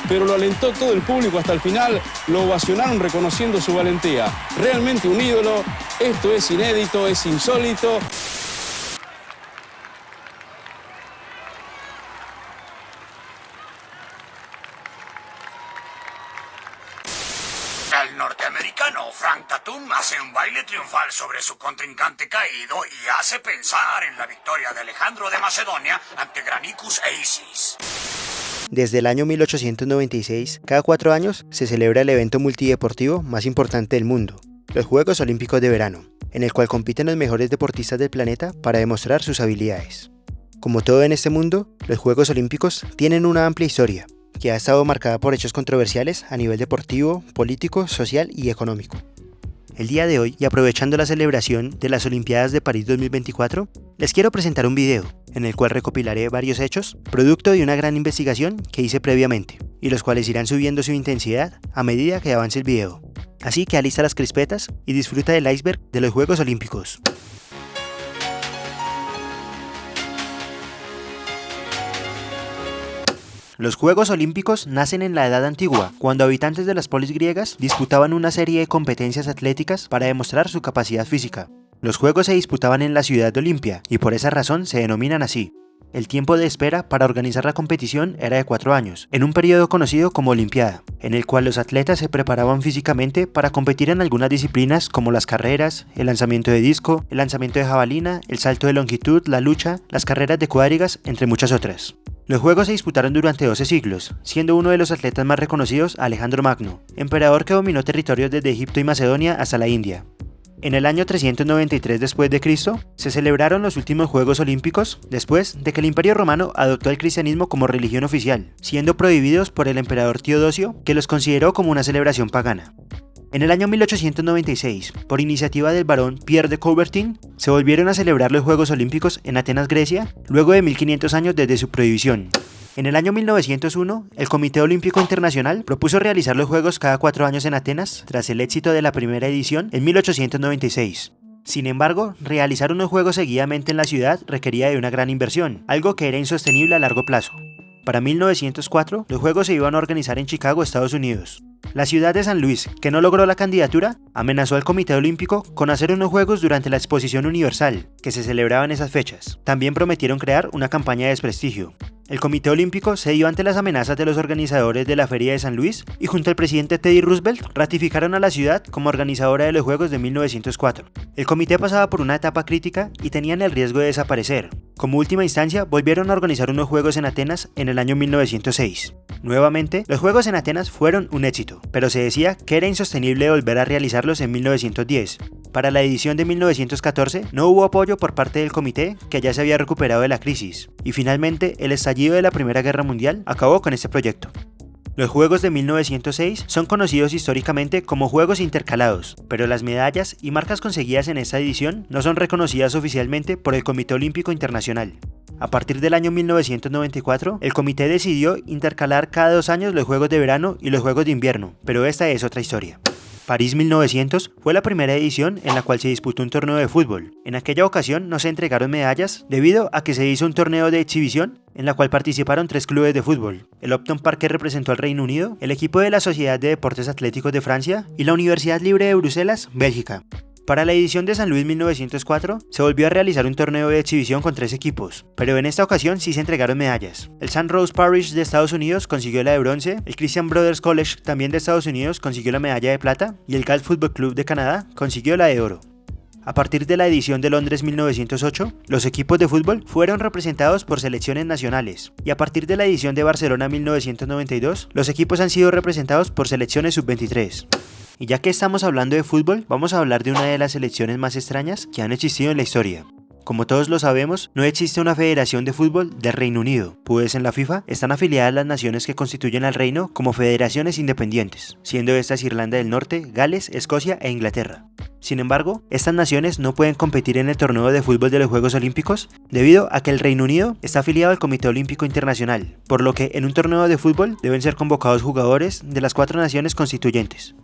pero lo alentó todo el público hasta el final, lo ovacionaron reconociendo su valentía. Realmente un ídolo, esto es inédito, es insólito. El norteamericano Frank Tatum hace un baile triunfal sobre su contrincante caído y hace pensar en la victoria de Alejandro de Macedonia ante Granicus e Isis. Desde el año 1896, cada 4 años se celebra el evento multideportivo más importante del mundo, los Juegos Olímpicos de Verano, en el cual compiten los mejores deportistas del planeta para demostrar sus habilidades. Como todo en este mundo, los Juegos Olímpicos tienen una amplia historia, que ha estado marcada por hechos controversiales a nivel deportivo, político, social y económico. El día de hoy, y aprovechando la celebración de las Olimpiadas de París 2024, les quiero presentar un video en el cual recopilaré varios hechos, producto de una gran investigación que hice previamente, y los cuales irán subiendo su intensidad a medida que avance el video. Así que alista las crispetas y disfruta del iceberg de los Juegos Olímpicos. Los Juegos Olímpicos nacen en la Edad Antigua, cuando habitantes de las polis griegas disputaban una serie de competencias atléticas para demostrar su capacidad física. Los Juegos se disputaban en la ciudad de Olimpia, y por esa razón se denominan así. El tiempo de espera para organizar la competición era de 4 años, en un periodo conocido como Olimpiada, en el cual los atletas se preparaban físicamente para competir en algunas disciplinas como las carreras, el lanzamiento de disco, el lanzamiento de jabalina, el salto de longitud, la lucha, las carreras de cuadrigas, entre muchas otras. Los Juegos se disputaron durante 12 siglos, siendo uno de los atletas más reconocidos Alejandro Magno, emperador que dominó territorios desde Egipto y Macedonia hasta la India. En el año 393 después de Cristo, se celebraron los últimos Juegos Olímpicos después de que el Imperio Romano adoptó el cristianismo como religión oficial, siendo prohibidos por el emperador Teodosio, que los consideró como una celebración pagana. En el año 1896, por iniciativa del barón Pierre de Coubertin, se volvieron a celebrar los Juegos Olímpicos en Atenas, Grecia, luego de 1500 años desde su prohibición. En el año 1901, el Comité Olímpico Internacional propuso realizar los Juegos cada 4 años en Atenas, tras el éxito de la primera edición en 1896. Sin embargo, realizar unos Juegos seguidamente en la ciudad requería de una gran inversión, algo que era insostenible a largo plazo. Para 1904, los Juegos se iban a organizar en Chicago, Estados Unidos. La ciudad de San Luis, que no logró la candidatura, amenazó al Comité Olímpico con hacer unos Juegos durante la Exposición Universal, que se celebraba en esas fechas. También prometieron crear una campaña de desprestigio. El Comité Olímpico cedió ante las amenazas de los organizadores de la Feria de San Luis y junto al presidente Teddy Roosevelt ratificaron a la ciudad como organizadora de los Juegos de 1904. El comité pasaba por una etapa crítica y tenían el riesgo de desaparecer. Como última instancia, volvieron a organizar unos Juegos en Atenas en el año 1906. Nuevamente, los Juegos en Atenas fueron un éxito, pero se decía que era insostenible volver a realizarlos en 1910. Para la edición de 1914 no hubo apoyo por parte del comité, que ya se había recuperado de la crisis, y finalmente el estallido de la Primera Guerra Mundial acabó con este proyecto. Los Juegos de 1906 son conocidos históricamente como Juegos Intercalados, pero las medallas y marcas conseguidas en esta edición no son reconocidas oficialmente por el Comité Olímpico Internacional. A partir del año 1994, el comité decidió intercalar cada 2 años los Juegos de Verano y los Juegos de Invierno, pero esta es otra historia. París 1900 fue la primera edición en la cual se disputó un torneo de fútbol. En aquella ocasión no se entregaron medallas debido a que se hizo un torneo de exhibición en la cual participaron 3 clubes de fútbol: el Upton Park, que representó al Reino Unido, el equipo de la Sociedad de Deportes Atléticos de Francia y la Universidad Libre de Bruselas, Bélgica. Para la edición de San Luis 1904 se volvió a realizar un torneo de exhibición con 3 equipos, pero en esta ocasión sí se entregaron medallas. El St. Rose Parish de Estados Unidos consiguió la de bronce, el Christian Brothers College también de Estados Unidos consiguió la medalla de plata y el Galt Football Club de Canadá consiguió la de oro. A partir de la edición de Londres 1908, los equipos de fútbol fueron representados por selecciones nacionales, y a partir de la edición de Barcelona 1992, los equipos han sido representados por selecciones sub-23. Y ya que estamos hablando de fútbol, vamos a hablar de una de las selecciones más extrañas que han existido en la historia. Como todos lo sabemos, no existe una federación de fútbol del Reino Unido, pues en la FIFA están afiliadas las naciones que constituyen al reino como federaciones independientes, siendo estas Irlanda del Norte, Gales, Escocia e Inglaterra. Sin embargo, estas naciones no pueden competir en el torneo de fútbol de los Juegos Olímpicos debido a que el Reino Unido está afiliado al Comité Olímpico Internacional, por lo que en un torneo de fútbol deben ser convocados jugadores de las 4 naciones constituyentes.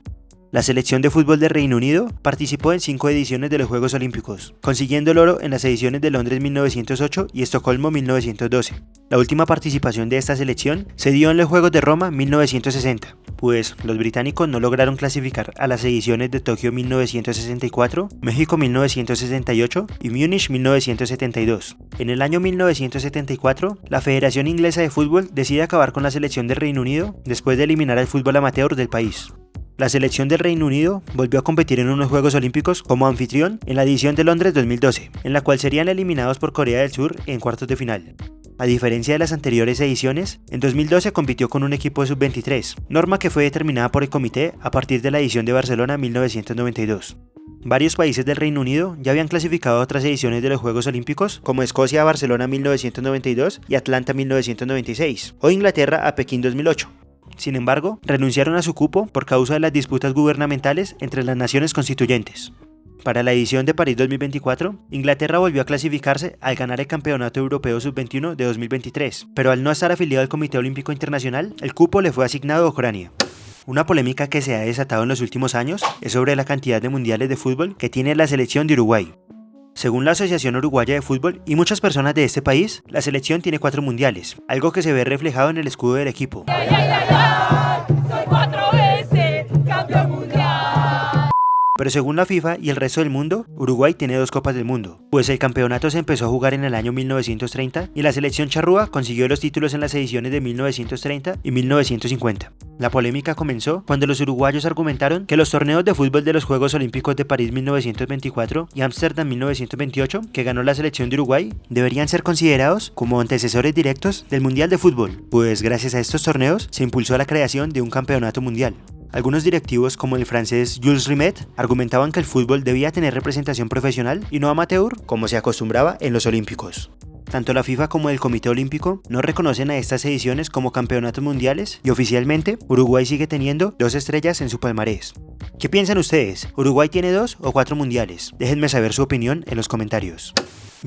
La selección de fútbol de Reino Unido participó en 5 ediciones de los Juegos Olímpicos, consiguiendo el oro en las ediciones de Londres 1908 y Estocolmo 1912. La última participación de esta selección se dio en los Juegos de Roma 1960, pues los británicos no lograron clasificar a las ediciones de Tokio 1964, México 1968 y Múnich 1972. En el año 1974, la Federación Inglesa de Fútbol decide acabar con la selección del Reino Unido después de eliminar al fútbol amateur del país. La selección del Reino Unido volvió a competir en unos Juegos Olímpicos como anfitrión en la edición de Londres 2012, en la cual serían eliminados por Corea del Sur en cuartos de final. A diferencia de las anteriores ediciones, en 2012 compitió con un equipo de sub-23, norma que fue determinada por el comité a partir de la edición de Barcelona 1992. Varios países del Reino Unido ya habían clasificado a otras ediciones de los Juegos Olímpicos, como Escocia a Barcelona 1992 y Atlanta 1996, o Inglaterra a Pekín 2008. Sin embargo, renunciaron a su cupo por causa de las disputas gubernamentales entre las naciones constituyentes. Para la edición de París 2024, Inglaterra volvió a clasificarse al ganar el Campeonato Europeo Sub-21 de 2023, pero al no estar afiliado al Comité Olímpico Internacional, el cupo le fue asignado a Ucrania. Una polémica que se ha desatado en los últimos años es sobre la cantidad de mundiales de fútbol que tiene la selección de Uruguay. Según la Asociación Uruguaya de Fútbol y muchas personas de este país, la selección tiene 4 mundiales, algo que se ve reflejado en el escudo del equipo. Soy 4 veces campeón mundial. Pero según la FIFA y el resto del mundo, Uruguay tiene 2 Copas del Mundo, pues el campeonato se empezó a jugar en el año 1930 y la selección charrúa consiguió los títulos en las ediciones de 1930 y 1950. La polémica comenzó cuando los uruguayos argumentaron que los torneos de fútbol de los Juegos Olímpicos de París 1924 y Ámsterdam 1928, que ganó la selección de Uruguay, deberían ser considerados como antecesores directos del Mundial de Fútbol, pues gracias a estos torneos se impulsó la creación de un campeonato mundial. Algunos directivos, como el francés Jules Rimet, argumentaban que el fútbol debía tener representación profesional y no amateur, como se acostumbraba en los Olímpicos. Tanto la FIFA como el Comité Olímpico no reconocen a estas ediciones como campeonatos mundiales y oficialmente Uruguay sigue teniendo 2 estrellas en su palmarés. ¿Qué piensan ustedes? ¿Uruguay tiene 2 o 4 mundiales? Déjenme saber su opinión en los comentarios.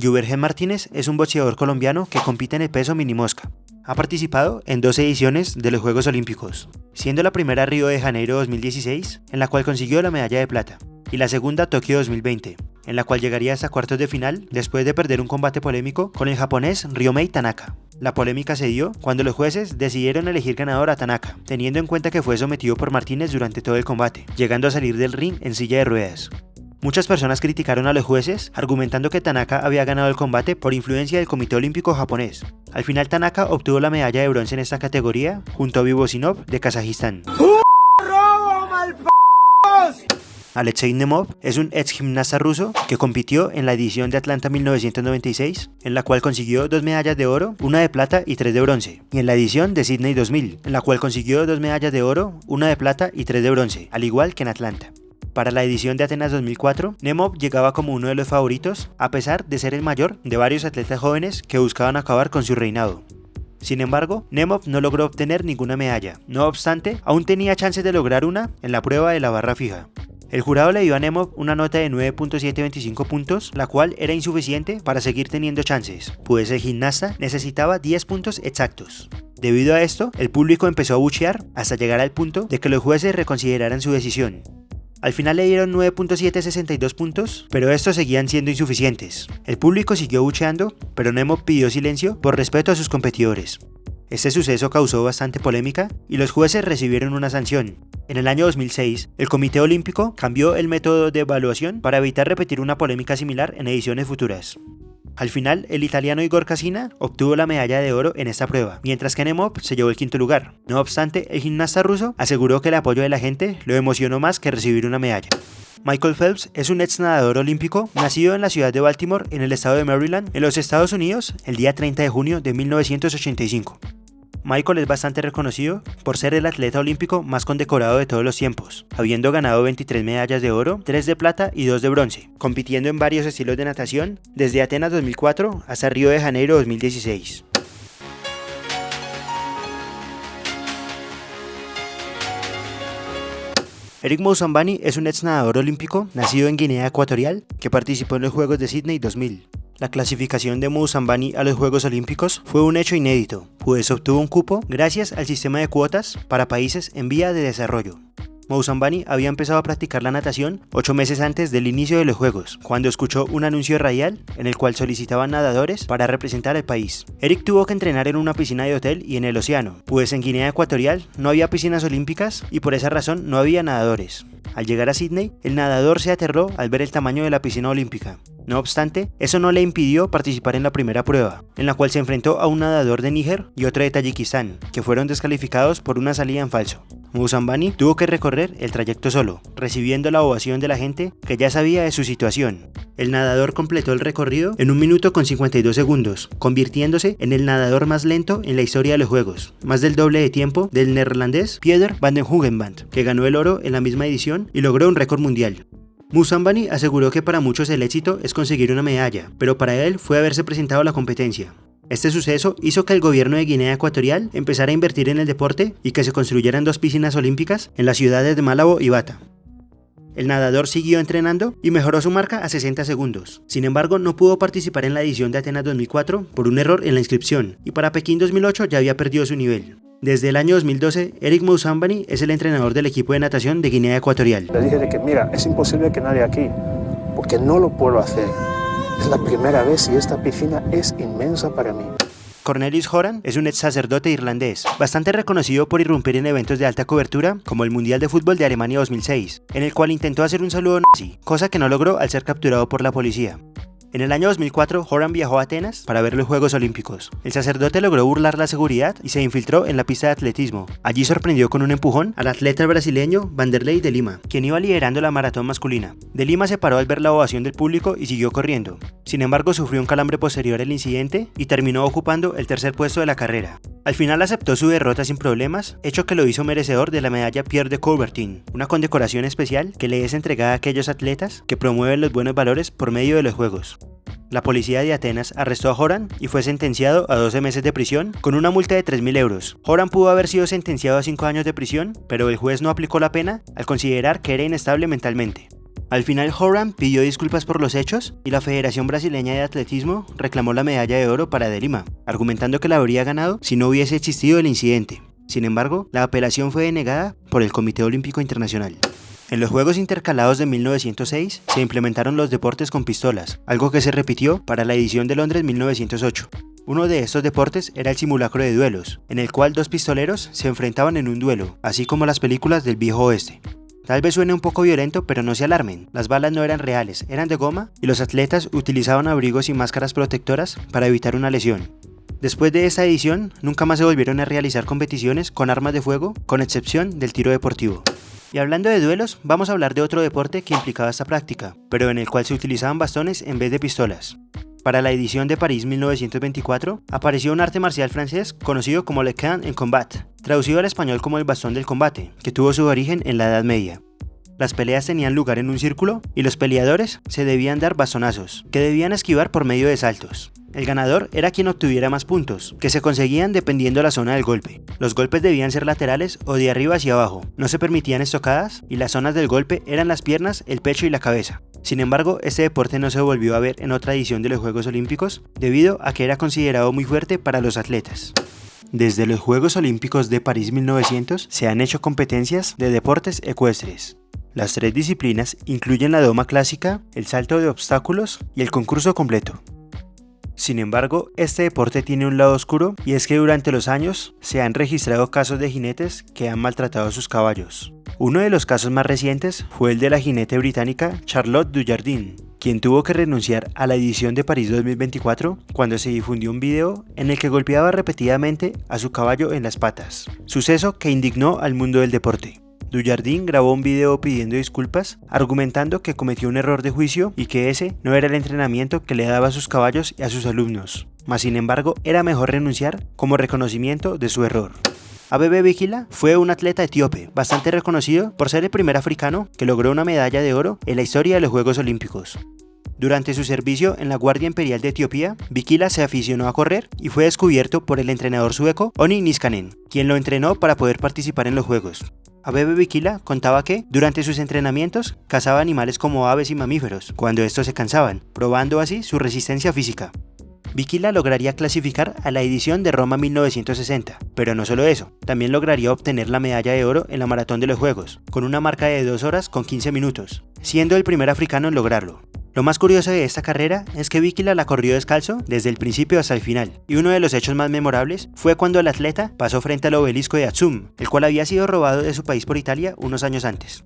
Juvergen Martínez es un boxeador colombiano que compite en el peso minimosca. Ha participado en 2 ediciones de los Juegos Olímpicos, siendo la primera Río de Janeiro 2016, en la cual consiguió la medalla de plata, y la segunda Tokio 2020, en la cual llegaría hasta cuartos de final después de perder un combate polémico con el japonés Ryomei Tanaka. La polémica se dio cuando los jueces decidieron elegir ganador a Tanaka, teniendo en cuenta que fue sometido por Martínez durante todo el combate, llegando a salir del ring en silla de ruedas. Muchas personas criticaron a los jueces, argumentando que Tanaka había ganado el combate por influencia del Comité Olímpico japonés. Al final Tanaka obtuvo la medalla de bronce en esta categoría, junto a Bibosinov de Kazajistán. Alexei Nemov es un ex gimnasta ruso que compitió en la edición de Atlanta 1996, en la cual consiguió 2 medallas de oro, 1 de plata y 3 de bronce, y en la edición de Sydney 2000, en la cual consiguió 2 medallas de oro, 1 de plata y 3 de bronce, al igual que en Atlanta. Para la edición de Atenas 2004, Nemov llegaba como uno de los favoritos, a pesar de ser el mayor de varios atletas jóvenes que buscaban acabar con su reinado. Sin embargo, Nemov no logró obtener ninguna medalla. No obstante, aún tenía chances de lograr una en la prueba de la barra fija. El jurado le dio a Nemov una nota de 9.725 puntos, la cual era insuficiente para seguir teniendo chances, pues el gimnasta necesitaba 10 puntos exactos. Debido a esto, el público empezó a buchear hasta llegar al punto de que los jueces reconsideraran su decisión. Al final le dieron 9.762 puntos, pero estos seguían siendo insuficientes. El público siguió bucheando, pero Nemov pidió silencio por respeto a sus competidores. Este suceso causó bastante polémica y los jueces recibieron una sanción. En el año 2006, el Comité Olímpico cambió el método de evaluación para evitar repetir una polémica similar en ediciones futuras. Al final, el italiano Igor Cassina obtuvo la medalla de oro en esta prueba, mientras que Nemov se llevó el 5º lugar. No obstante, el gimnasta ruso aseguró que el apoyo de la gente lo emocionó más que recibir una medalla. Michael Phelps es un ex nadador olímpico nacido en la ciudad de Baltimore, en el estado de Maryland, en los Estados Unidos, el día 30 de junio de 1985. Michael es bastante reconocido por ser el atleta olímpico más condecorado de todos los tiempos, habiendo ganado 23 medallas de oro, 3 de plata y 2 de bronce, compitiendo en varios estilos de natación, desde Atenas 2004 hasta Río de Janeiro 2016. Eric Moussambani es un ex nadador olímpico nacido en Guinea Ecuatorial que participó en los Juegos de Sydney 2000. La clasificación de Moussambani a los Juegos Olímpicos fue un hecho inédito, pues obtuvo un cupo gracias al sistema de cuotas para países en vía de desarrollo. Moussambani había empezado a practicar la natación 8 meses antes del inicio de los Juegos, cuando escuchó un anuncio radial en el cual solicitaban nadadores para representar al país. Eric tuvo que entrenar en una piscina de hotel y en el océano, pues en Guinea Ecuatorial no había piscinas olímpicas y por esa razón no había nadadores. Al llegar a Sydney, el nadador se aterró al ver el tamaño de la piscina olímpica. No obstante, eso no le impidió participar en la primera prueba, en la cual se enfrentó a un nadador de Níger y otro de Tayikistán, que fueron descalificados por una salida en falso. Moussambani tuvo que recorrer el trayecto solo, recibiendo la ovación de la gente que ya sabía de su situación. El nadador completó el recorrido en 1 minuto con 52 segundos, convirtiéndose en el nadador más lento en la historia de los Juegos, más del doble de tiempo del neerlandés Pieter van den Hoogenband, que ganó el oro en la misma edición y logró un récord mundial. Moussambani aseguró que para muchos el éxito es conseguir una medalla, pero para él fue haberse presentado a la competencia. Este suceso hizo que el gobierno de Guinea Ecuatorial empezara a invertir en el deporte y que se construyeran 2 piscinas olímpicas en las ciudades de Malabo y Bata. El nadador siguió entrenando y mejoró su marca a 60 segundos. Sin embargo, no pudo participar en la edición de Atenas 2004 por un error en la inscripción, y para Pekín 2008 ya había perdido su nivel. Desde el año 2012, Eric Moussambani es el entrenador del equipo de natación de Guinea Ecuatorial. Le dije de que mira, es imposible que nadie aquí, porque no lo puedo hacer. Es la primera vez y esta piscina es inmensa para mí. Cornelis Horan es un ex sacerdote irlandés, bastante reconocido por irrumpir en eventos de alta cobertura como el Mundial de Fútbol de Alemania 2006, en el cual intentó hacer un saludo nazi, cosa que no logró al ser capturado por la policía. En el año 2004, Horan viajó a Atenas para ver los Juegos Olímpicos. El sacerdote logró burlar la seguridad y se infiltró en la pista de atletismo. Allí sorprendió con un empujón al atleta brasileño Vanderlei de Lima, quien iba liderando la maratón masculina. De Lima se paró al ver la ovación del público y siguió corriendo. Sin embargo, sufrió un calambre posterior al incidente y terminó ocupando el 3er puesto de la carrera. Al final aceptó su derrota sin problemas, hecho que lo hizo merecedor de la medalla Pierre de Coubertin, una condecoración especial que le es entregada a aquellos atletas que promueven los buenos valores por medio de los Juegos. La policía de Atenas arrestó a Horan y fue sentenciado a 12 meses de prisión con una multa de 3.000 euros. Horan pudo haber sido sentenciado a 5 años de prisión, pero el juez no aplicó la pena al considerar que era inestable mentalmente. Al final, Horan pidió disculpas por los hechos y la Federación Brasileña de Atletismo reclamó la medalla de oro para de Lima, argumentando que la habría ganado si no hubiese existido el incidente. Sin embargo, la apelación fue denegada por el Comité Olímpico Internacional. En los Juegos Intercalados de 1906 se implementaron los deportes con pistolas, algo que se repitió para la edición de Londres 1908. Uno de estos deportes era el simulacro de duelos, en el cual 2 pistoleros se enfrentaban en un duelo, así como las películas del viejo oeste. Tal vez suene un poco violento, pero no se alarmen, las balas no eran reales, eran de goma y los atletas utilizaban abrigos y máscaras protectoras para evitar una lesión. Después de esta edición, nunca más se volvieron a realizar competiciones con armas de fuego, con excepción del tiro deportivo. Y hablando de duelos, vamos a hablar de otro deporte que implicaba esta práctica, pero en el cual se utilizaban bastones en vez de pistolas. Para la edición de París 1924, apareció un arte marcial francés conocido como le can en combat, traducido al español como el bastón del combate, que tuvo su origen en la Edad Media. Las peleas tenían lugar en un círculo y los peleadores se debían dar bastonazos, que debían esquivar por medio de saltos. El ganador era quien obtuviera más puntos, que se conseguían dependiendo de la zona del golpe. Los golpes debían ser laterales o de arriba hacia abajo, no se permitían estocadas y las zonas del golpe eran las piernas, el pecho y la cabeza. Sin embargo, este deporte no se volvió a ver en otra edición de los Juegos Olímpicos debido a que era considerado muy fuerte para los atletas. Desde los Juegos Olímpicos de París 1900 se han hecho competencias de deportes ecuestres. Las 3 disciplinas incluyen la doma clásica, el salto de obstáculos y el concurso completo. Sin embargo, este deporte tiene un lado oscuro y es que durante los años se han registrado casos de jinetes que han maltratado a sus caballos. Uno de los casos más recientes fue el de la jinete británica Charlotte Dujardin, quien tuvo que renunciar a la edición de París 2024 cuando se difundió un video en el que golpeaba repetidamente a su caballo en las patas, suceso que indignó al mundo del deporte. Dujardin grabó un video pidiendo disculpas, argumentando que cometió un error de juicio y que ese no era el entrenamiento que le daba a sus caballos y a sus alumnos, mas sin embargo era mejor renunciar como reconocimiento de su error. Abebe Bikila fue un atleta etíope, bastante reconocido por ser el primer africano que logró una medalla de oro en la historia de los Juegos Olímpicos. Durante su servicio en la Guardia Imperial de Etiopía, Bikila se aficionó a correr y fue descubierto por el entrenador sueco Onni Niskanen, quien lo entrenó para poder participar en los Juegos. Abebe Bikila contaba que, durante sus entrenamientos, cazaba animales como aves y mamíferos, cuando estos se cansaban, probando así su resistencia física. Bikila lograría clasificar a la edición de Roma 1960, pero no solo eso, también lograría obtener la medalla de oro en la maratón de los Juegos, con una marca de 2 horas con 15 minutos, siendo el primer africano en lograrlo. Lo más curioso de esta carrera es que Bikila la corrió descalzo desde el principio hasta el final, y uno de los hechos más memorables fue cuando el atleta pasó frente al obelisco de Atsum, el cual había sido robado de su país por Italia unos años antes.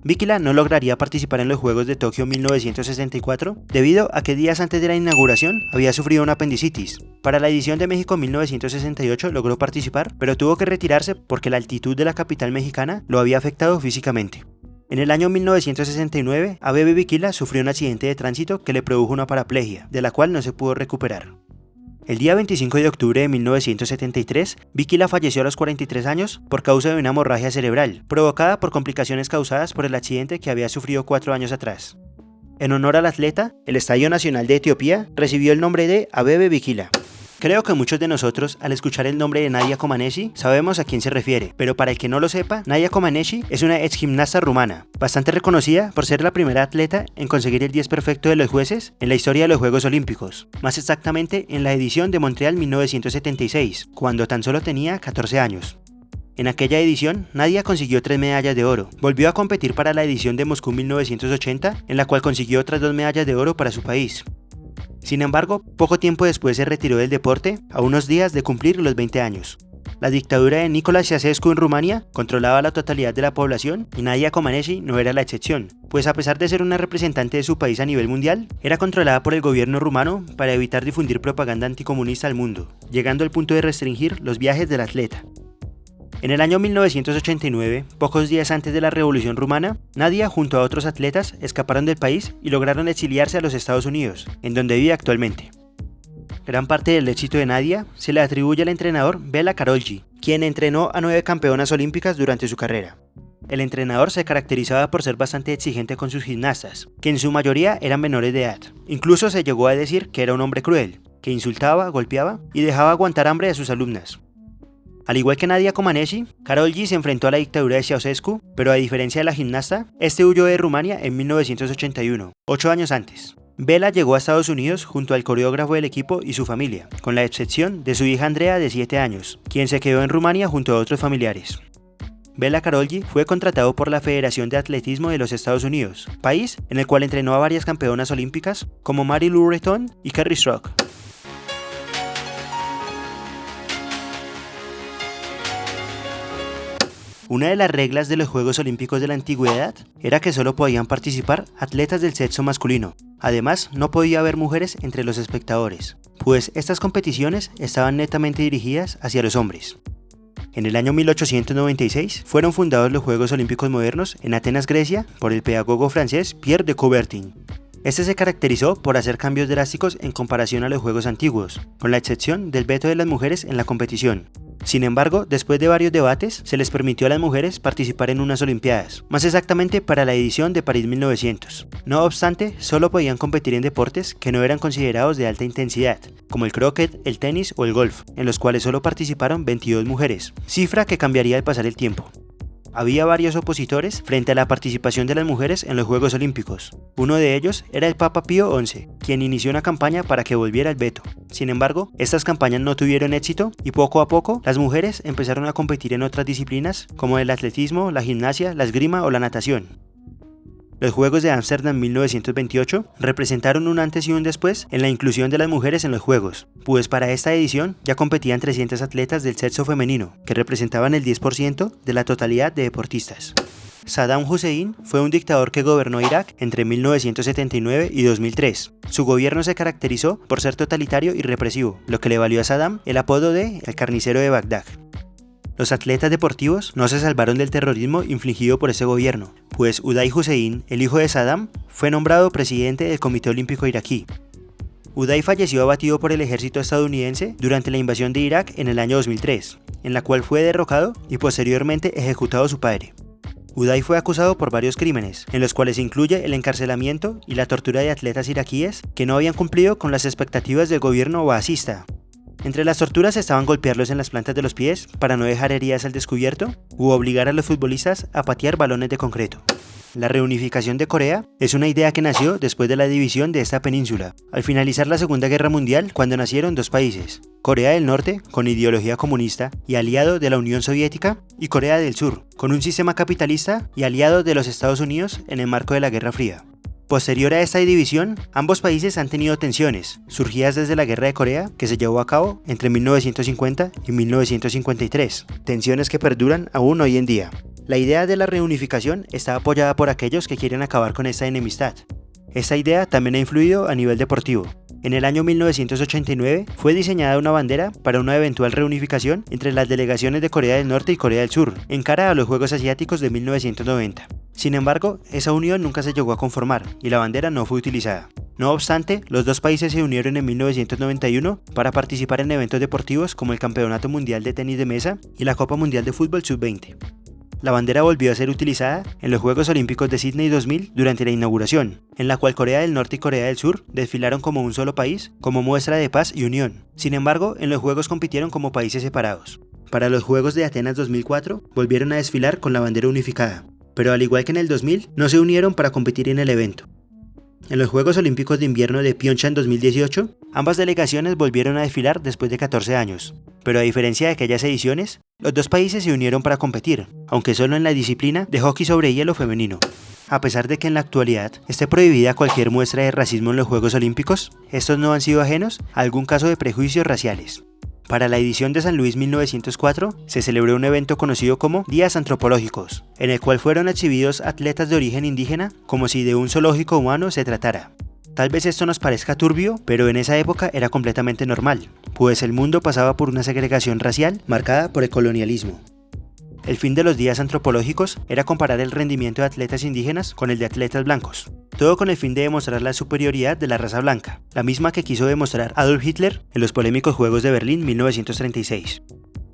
Bikila no lograría participar en los Juegos de Tokio 1964 debido a que días antes de la inauguración había sufrido una apendicitis. Para la edición de México 1968 logró participar, pero tuvo que retirarse porque la altitud de la capital mexicana lo había afectado físicamente. En el año 1969, Abebe Bikila sufrió un accidente de tránsito que le produjo una paraplegia, de la cual no se pudo recuperar. El día 25 de octubre de 1973, Bikila falleció a los 43 años por causa de una hemorragia cerebral, provocada por complicaciones causadas por el accidente que había sufrido 4 años atrás. En honor al atleta, el Estadio Nacional de Etiopía recibió el nombre de Abebe Bikila. Creo que muchos de nosotros, al escuchar el nombre de Nadia Comaneci, sabemos a quién se refiere, pero para el que no lo sepa, Nadia Comaneci es una ex gimnasta rumana, bastante reconocida por ser la primera atleta en conseguir el 10 perfecto de los jueces en la historia de los Juegos Olímpicos, más exactamente en la edición de Montreal 1976, cuando tan solo tenía 14 años. En aquella edición, Nadia consiguió 3 medallas de oro. Volvió a competir para la edición de Moscú 1980, en la cual consiguió otras 2 medallas de oro para su país. Sin embargo, poco tiempo después se retiró del deporte, a unos días de cumplir los 20 años. La dictadura de Nicolae Ceausescu en Rumania controlaba la totalidad de la población y Nadia Comaneci no era la excepción, pues a pesar de ser una representante de su país a nivel mundial, era controlada por el gobierno rumano para evitar difundir propaganda anticomunista al mundo, llegando al punto de restringir los viajes del atleta. En el año 1989, pocos días antes de la Revolución Rumana, Nadia junto a otros atletas escaparon del país y lograron exiliarse a los Estados Unidos, en donde vive actualmente. Gran parte del éxito de Nadia se le atribuye al entrenador Bela Karolyi, quien entrenó a 9 campeonas olímpicas durante su carrera. El entrenador se caracterizaba por ser bastante exigente con sus gimnastas, que en su mayoría eran menores de edad. Incluso se llegó a decir que era un hombre cruel, que insultaba, golpeaba y dejaba aguantar hambre a sus alumnas. Al igual que Nadia Comaneci, Karolyi se enfrentó a la dictadura de Ceausescu, pero a diferencia de la gimnasta, este huyó de Rumania en 1981, 8 años antes. Bela llegó a Estados Unidos junto al coreógrafo del equipo y su familia, con la excepción de su hija Andrea de 7 años, quien se quedó en Rumania junto a otros familiares. Bela Karolyi fue contratado por la Federación de Atletismo de los Estados Unidos, país en el cual entrenó a varias campeonas olímpicas como Mary Lou Retton y Kerri Strug. Una de las reglas de los Juegos Olímpicos de la Antigüedad era que solo podían participar atletas del sexo masculino. Además, no podía haber mujeres entre los espectadores, pues estas competiciones estaban netamente dirigidas hacia los hombres. En el año 1896 fueron fundados los Juegos Olímpicos Modernos en Atenas, Grecia, por el pedagogo francés Pierre de Coubertin. Este se caracterizó por hacer cambios drásticos en comparación a los Juegos antiguos, con la excepción del veto de las mujeres en la competición. Sin embargo, después de varios debates, se les permitió a las mujeres participar en unas Olimpiadas, más exactamente para la edición de París 1900. No obstante, solo podían competir en deportes que no eran considerados de alta intensidad, como el croquet, el tenis o el golf, en los cuales solo participaron 22 mujeres, cifra que cambiaría al pasar el tiempo. Había varios opositores frente a la participación de las mujeres en los Juegos Olímpicos. Uno de ellos era el Papa Pío XI, quien inició una campaña para que volviera el veto. Sin embargo, estas campañas no tuvieron éxito y poco a poco las mujeres empezaron a competir en otras disciplinas como el atletismo, la gimnasia, la esgrima o la natación. Los Juegos de Ámsterdam 1928 representaron un antes y un después en la inclusión de las mujeres en los Juegos, pues para esta edición ya competían 300 atletas del sexo femenino, que representaban el 10% de la totalidad de deportistas. Saddam Hussein fue un dictador que gobernó Irak entre 1979 y 2003. Su gobierno se caracterizó por ser totalitario y represivo, lo que le valió a Saddam el apodo de "el carnicero de Bagdad". Los atletas deportivos no se salvaron del terrorismo infligido por ese gobierno, pues Uday Hussein, el hijo de Saddam, fue nombrado presidente del Comité Olímpico Iraquí. Uday falleció abatido por el ejército estadounidense durante la invasión de Irak en el año 2003, en la cual fue derrocado y posteriormente ejecutado su padre. Uday fue acusado por varios crímenes, en los cuales incluye el encarcelamiento y la tortura de atletas iraquíes que no habían cumplido con las expectativas del gobierno baasista. Entre las torturas estaban golpearlos en las plantas de los pies para no dejar heridas al descubierto u obligar a los futbolistas a patear balones de concreto. La reunificación de Corea es una idea que nació después de la división de esta península, al finalizar la Segunda Guerra Mundial, cuando nacieron dos países, Corea del Norte, con ideología comunista y aliado de la Unión Soviética, y Corea del Sur, con un sistema capitalista y aliado de los Estados Unidos en el marco de la Guerra Fría. Posterior a esta división, ambos países han tenido tensiones, surgidas desde la Guerra de Corea, que se llevó a cabo entre 1950 y 1953, tensiones que perduran aún hoy en día. La idea de la reunificación está apoyada por aquellos que quieren acabar con esta enemistad. Esta idea también ha influido a nivel deportivo. En el año 1989 fue diseñada una bandera para una eventual reunificación entre las delegaciones de Corea del Norte y Corea del Sur, en cara a los Juegos Asiáticos de 1990. Sin embargo, esa unión nunca se llegó a conformar y la bandera no fue utilizada. No obstante, los dos países se unieron en 1991 para participar en eventos deportivos como el Campeonato Mundial de Tenis de Mesa y la Copa Mundial de Fútbol Sub-20. La bandera volvió a ser utilizada en los Juegos Olímpicos de Sydney 2000 durante la inauguración, en la cual Corea del Norte y Corea del Sur desfilaron como un solo país, como muestra de paz y unión. Sin embargo, en los Juegos compitieron como países separados. Para los Juegos de Atenas 2004, volvieron a desfilar con la bandera unificada, pero al igual que en el 2000, no se unieron para competir en el evento. En los Juegos Olímpicos de Invierno de Pyeongchang 2018, ambas delegaciones volvieron a desfilar después de 14 años, pero a diferencia de aquellas ediciones, los dos países se unieron para competir, aunque solo en la disciplina de hockey sobre hielo femenino. A pesar de que en la actualidad esté prohibida cualquier muestra de racismo en los Juegos Olímpicos, estos no han sido ajenos a algún caso de prejuicios raciales. Para la edición de San Luis 1904, se celebró un evento conocido como Días Antropológicos, en el cual fueron exhibidos atletas de origen indígena como si de un zoológico humano se tratara. Tal vez esto nos parezca turbio, pero en esa época era completamente normal, pues el mundo pasaba por una segregación racial marcada por el colonialismo. El fin de los días antropológicos era comparar el rendimiento de atletas indígenas con el de atletas blancos, todo con el fin de demostrar la superioridad de la raza blanca, la misma que quiso demostrar Adolf Hitler en los polémicos Juegos de Berlín 1936.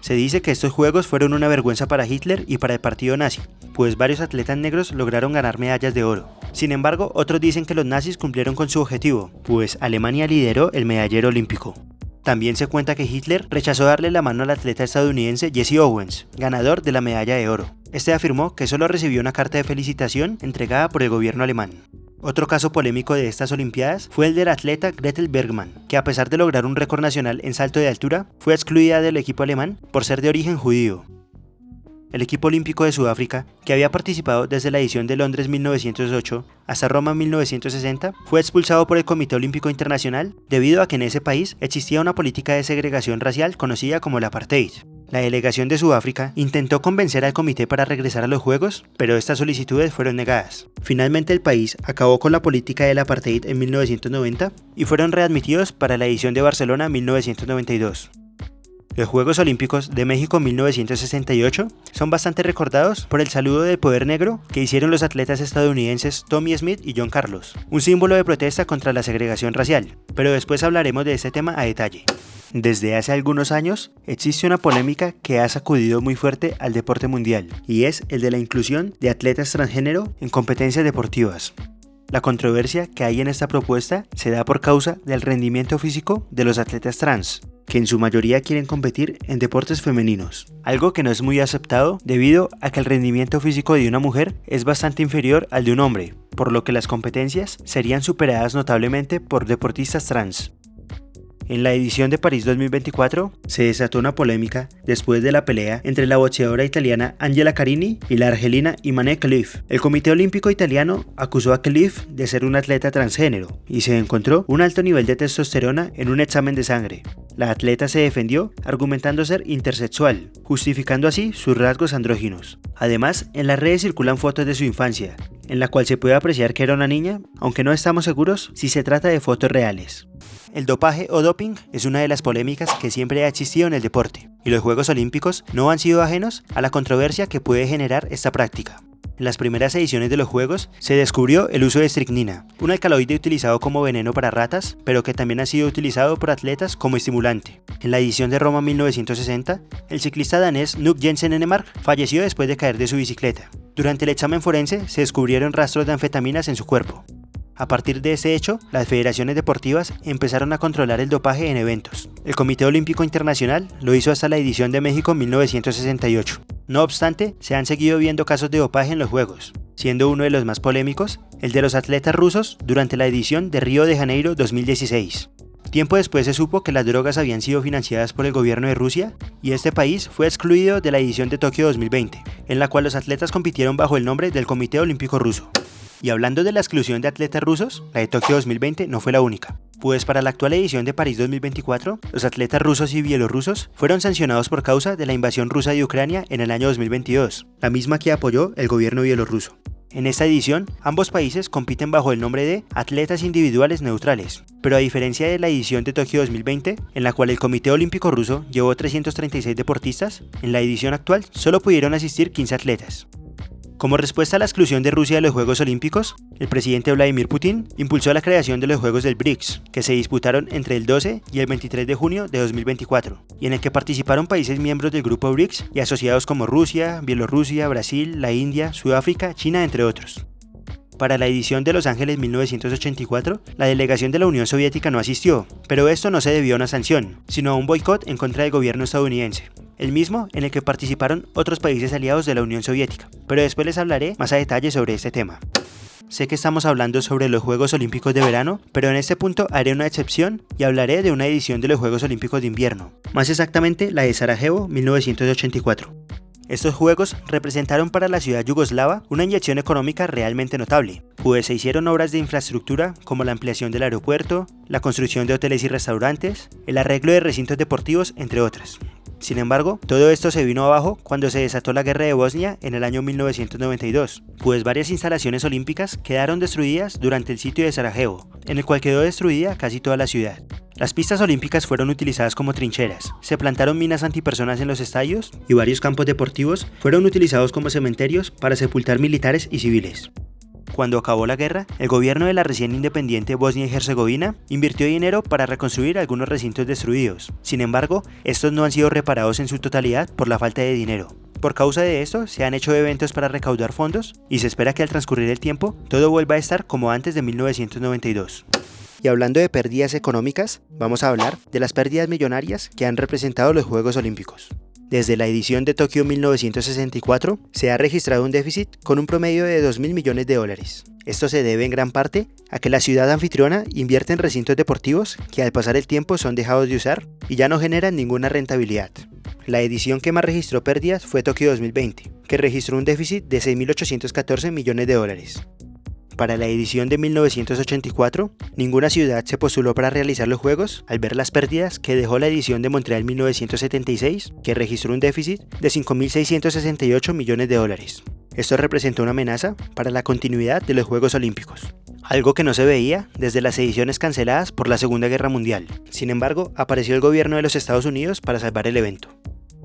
Se dice que estos juegos fueron una vergüenza para Hitler y para el partido nazi, pues varios atletas negros lograron ganar medallas de oro. Sin embargo, otros dicen que los nazis cumplieron con su objetivo, pues Alemania lideró el medallero olímpico. También se cuenta que Hitler rechazó darle la mano al atleta estadounidense Jesse Owens, ganador de la medalla de oro. Este afirmó que solo recibió una carta de felicitación entregada por el gobierno alemán. Otro caso polémico de estas Olimpiadas fue el del atleta Gretel Bergmann, que a pesar de lograr un récord nacional en salto de altura, fue excluida del equipo alemán por ser de origen judío. El equipo olímpico de Sudáfrica, que había participado desde la edición de Londres 1908 hasta Roma 1960, fue expulsado por el Comité Olímpico Internacional debido a que en ese país existía una política de segregación racial conocida como el apartheid. La delegación de Sudáfrica intentó convencer al comité para regresar a los Juegos, pero estas solicitudes fueron negadas. Finalmente el país acabó con la política del apartheid en 1990 y fueron readmitidos para la edición de Barcelona 1992. Los Juegos Olímpicos de México 1968 son bastante recordados por el saludo del poder negro que hicieron los atletas estadounidenses Tommy Smith y John Carlos, un símbolo de protesta contra la segregación racial, pero después hablaremos de este tema a detalle. Desde hace algunos años existe una polémica que ha sacudido muy fuerte al deporte mundial, y es el de la inclusión de atletas transgénero en competencias deportivas. La controversia que hay en esta propuesta se da por causa del rendimiento físico de los atletas trans, que en su mayoría quieren competir en deportes femeninos, algo que no es muy aceptado debido a que el rendimiento físico de una mujer es bastante inferior al de un hombre, por lo que las competencias serían superadas notablemente por deportistas trans. En la edición de París 2024 se desató una polémica después de la pelea entre la boxeadora italiana Angela Carini y la argelina Imane Khelif. El Comité Olímpico Italiano acusó a Khelif de ser una atleta transgénero y se encontró un alto nivel de testosterona en un examen de sangre. La atleta se defendió argumentando ser intersexual, justificando así sus rasgos andróginos. Además, en las redes circulan fotos de su infancia, en la cual se puede apreciar que era una niña, aunque no estamos seguros si se trata de fotos reales. El dopaje o doping es una de las polémicas que siempre ha existido en el deporte, y los Juegos Olímpicos no han sido ajenos a la controversia que puede generar esta práctica. En las primeras ediciones de los Juegos se descubrió el uso de estricnina, un alcaloide utilizado como veneno para ratas, pero que también ha sido utilizado por atletas como estimulante. En la edición de Roma 1960, el ciclista danés Knut Jensen Enemark falleció después de caer de su bicicleta. Durante el examen forense se descubrieron rastros de anfetaminas en su cuerpo. A partir de este hecho, las federaciones deportivas empezaron a controlar el dopaje en eventos. El Comité Olímpico Internacional lo hizo hasta la edición de México 1968. No obstante, se han seguido viendo casos de dopaje en los Juegos. siendo uno de los más polémicos el de los atletas rusos durante la edición de Río de Janeiro 2016. Tiempo después se supo que las drogas habían sido financiadas por el gobierno de Rusia y este país fue excluido de la edición de Tokio 2020, en la cual los atletas compitieron bajo el nombre del Comité Olímpico Ruso. Y hablando de la exclusión de atletas rusos, la de Tokio 2020 no fue la única, pues para la actual edición de París 2024, los atletas rusos y bielorrusos fueron sancionados por causa de la invasión rusa de Ucrania en el año 2022, la misma que apoyó el gobierno bielorruso. En esta edición, ambos países compiten bajo el nombre de atletas individuales neutrales, pero a diferencia de la edición de Tokio 2020, en la cual el Comité Olímpico Ruso llevó 336 deportistas, en la edición actual solo pudieron asistir 15 atletas. Como respuesta a la exclusión de Rusia de los Juegos Olímpicos, el presidente Vladimir Putin impulsó la creación de los Juegos del BRICS, que se disputaron entre el 12 y el 23 de junio de 2024, y en el que participaron países miembros del grupo BRICS y asociados como Rusia, Bielorrusia, Brasil, la India, Sudáfrica, China, entre otros. Para la edición de Los Ángeles 1984, la delegación de la Unión Soviética no asistió, pero esto no se debió a una sanción, sino a un boicot en contra del gobierno estadounidense, el mismo en el que participaron otros países aliados de la Unión Soviética, pero después les hablaré más a detalle sobre este tema. Sé que estamos hablando sobre los Juegos Olímpicos de verano, pero en este punto haré una excepción y hablaré de una edición de los Juegos Olímpicos de invierno, más exactamente la de Sarajevo 1984. Estos juegos representaron para la ciudad yugoslava una inyección económica realmente notable, pues se hicieron obras de infraestructura como la ampliación del aeropuerto, la construcción de hoteles y restaurantes, el arreglo de recintos deportivos, entre otras. Sin embargo, todo esto se vino abajo cuando se desató la guerra de Bosnia en el año 1992, pues varias instalaciones olímpicas quedaron destruidas durante el sitio de Sarajevo, en el cual quedó destruida casi toda la ciudad. Las pistas olímpicas fueron utilizadas como trincheras, se plantaron minas antipersonas en los estadios y varios campos deportivos fueron utilizados como cementerios para sepultar militares y civiles. Cuando acabó la guerra, el gobierno de la recién independiente Bosnia y Herzegovina invirtió dinero para reconstruir algunos recintos destruidos. Sin embargo, estos no han sido reparados en su totalidad por la falta de dinero. Por causa de esto, se han hecho eventos para recaudar fondos y se espera que al transcurrir el tiempo, todo vuelva a estar como antes de 1992. Y hablando de pérdidas económicas, vamos a hablar de las pérdidas millonarias que han representado los Juegos Olímpicos. Desde la edición de Tokio 1964, se ha registrado un déficit con un promedio de 2.000 millones de dólares. Esto se debe en gran parte a que la ciudad anfitriona invierte en recintos deportivos que al pasar el tiempo son dejados de usar y ya no generan ninguna rentabilidad. La edición que más registró pérdidas fue Tokio 2020, que registró un déficit de 6.814 millones de dólares. Para la edición de 1984, ninguna ciudad se postuló para realizar los Juegos al ver las pérdidas que dejó la edición de Montreal 1976, que registró un déficit de 5.668 millones de dólares. Esto representó una amenaza para la continuidad de los Juegos Olímpicos, algo que no se veía desde las ediciones canceladas por la Segunda Guerra Mundial. Sin embargo, apareció el gobierno de los Estados Unidos para salvar el evento.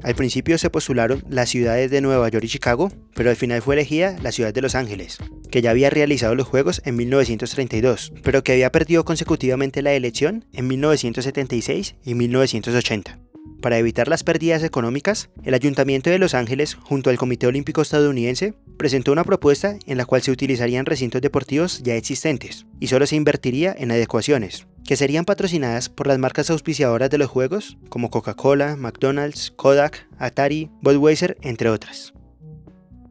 Al principio se postularon las ciudades de Nueva York y Chicago, pero al final fue elegida la ciudad de Los Ángeles, que ya había realizado los Juegos en 1932, pero que había perdido consecutivamente la elección en 1976 y 1980. Para evitar las pérdidas económicas, el Ayuntamiento de Los Ángeles, junto al Comité Olímpico Estadounidense, presentó una propuesta en la cual se utilizarían recintos deportivos ya existentes, y solo se invertiría en adecuaciones, que serían patrocinadas por las marcas auspiciadoras de los Juegos, como Coca-Cola, McDonald's, Kodak, Atari, Budweiser, entre otras.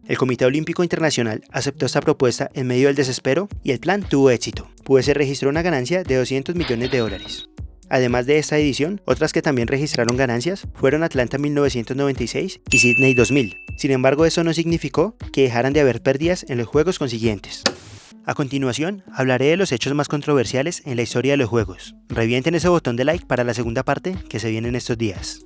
El Comité Olímpico Internacional aceptó esta propuesta en medio del desespero y el plan tuvo éxito, pues se registró una ganancia de 200 millones de dólares. Además de esta edición, otras que también registraron ganancias fueron Atlanta 1996 y Sydney 2000. Sin embargo, eso no significó que dejaran de haber pérdidas en los Juegos consiguientes. A continuación, hablaré de los hechos más controversiales en la historia de los Juegos. Revienten ese botón de like para la segunda parte que se viene en estos días.